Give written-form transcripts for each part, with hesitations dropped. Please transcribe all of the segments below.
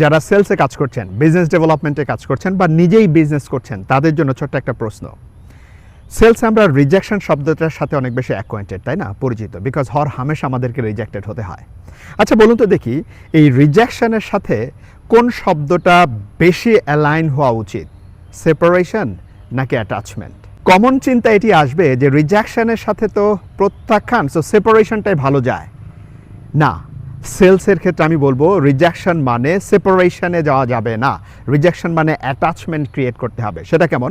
যারা সেলসে কাজ করছেন, বিজনেস ডেভেলপমেন্টে কাজ করছেন বা নিজেই বিজনেস করছেন, তাদের জন্য ছোট্ট একটা প্রশ্ন। সেলসে আমরা রিজেকশন শব্দটার সাথে অনেক বেশি অ্যাকোয়েন্টেড, তাই না, পরিচিত, বিকজ হর হামেশা আমাদেরকে রিজেক্টেড হতে হয়। আচ্ছা বলুন তো দেখি, এই রিজেকশনের সাথে কোন শব্দটা বেশি অ্যালাইন হওয়া উচিত, সেপারেশন নাকি অ্যাটাচমেন্ট? কমন চিন্তা এটি আসবে যে রিজেকশনের সাথে তো প্রত্যাখ্যান, সো সেপারেশনটাই ভালো যায় না। সেলসের ক্ষেত্রে আমি বলবো রিজেকশন মানে সেপারেশনে যাওয়া যাবে না, রিজেকশন মানে অ্যাটাচমেন্ট ক্রিয়েট করতে হবে। সেটা কেমন,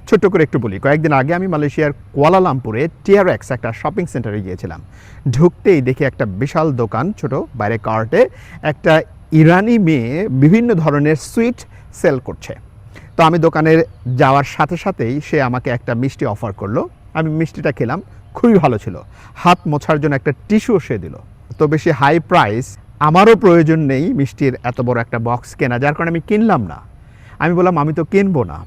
ছোট্ট করে একটু বলি। কয়েকদিন আগে আমি মালয়েশিয়ার কুয়ালালামপুরে TRX একটা শপিং সেন্টারে গিয়েছিলাম। ঢুকতেই দেখি একটা বিশাল দোকান, ছোট, বাইরে কার্টে একটা ইরানি মেয়ে বিভিন্ন ধরনের সুইট সেল করছে। তো আমি দোকানে যাওয়ার সাথে সাথেই সে আমাকে একটা মিষ্টি অফার করলো। আমি মিষ্টিটা খেলাম, খুবই ভালো ছিল। হাত মোছার জন্য একটা টিস্যুও সে দিল। তো বেশি হাই প্রাইস আমারও প্রয়োজন নেই মিষ্টির এত বড় একটা বক্স কেনা, যার কারণে আমি কিনলাম না। আমি বললাম আমি তো কিনবো না।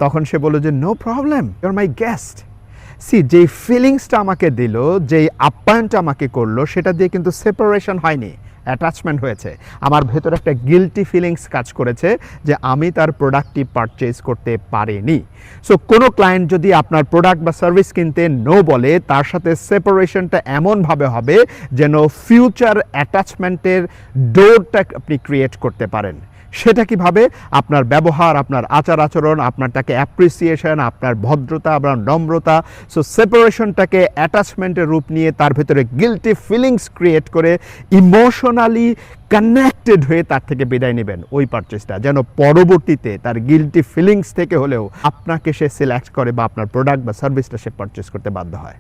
তখন সে বলল যে no problem, you are my guest. যেই ফিলিংসটা আমাকে দিল, যেই আপ্যায়নটা আমাকে করলো, সেটা দিয়ে কিন্তু সেপারেশন হয়নি, অ্যাটাচমেন্ট হয়েছে। আমার ভেতরে একটা গিল্টি ফিলিংস কাজ করেছে যে আমি তার প্রোডাক্টটি পারচেজ করতে পারিনি। সো কোনো ক্লায়েন্ট যদি আপনার প্রোডাক্ট বা সার্ভিস কিনতে নো বলে, তার সাথে সেপারেশনটা এমনভাবে হবে যেন ফিউচার অ্যাটাচমেন্টের ডোরটা আপনি ক্রিয়েট করতে পারেন। সেটা কিভাবে? আপনার ব্যবহার, আপনার আচার আচরণ, আপনার তাকে অ্যাপ্রিসিয়েশন, আপনার ভদ্রতা, আপনার নম্রতা। সো সেপারেশনটাকে অ্যাটাচমেন্টের রূপ নিয়ে তার ভেতরে গিল্টি ফিলিংস ক্রিয়েট করে ইমোশনালি কানেক্টেড হয়ে তার থেকে বিদায় নেবেন ওই পারচেসটা, যেন পরবর্তীতে তার গিল্টি ফিলিংস থেকে হলেও আপনাকে সে সিলেক্ট করে বা আপনার প্রোডাক্ট বা সার্ভিসটা সে পারচেস করতে বাধ্য হয়।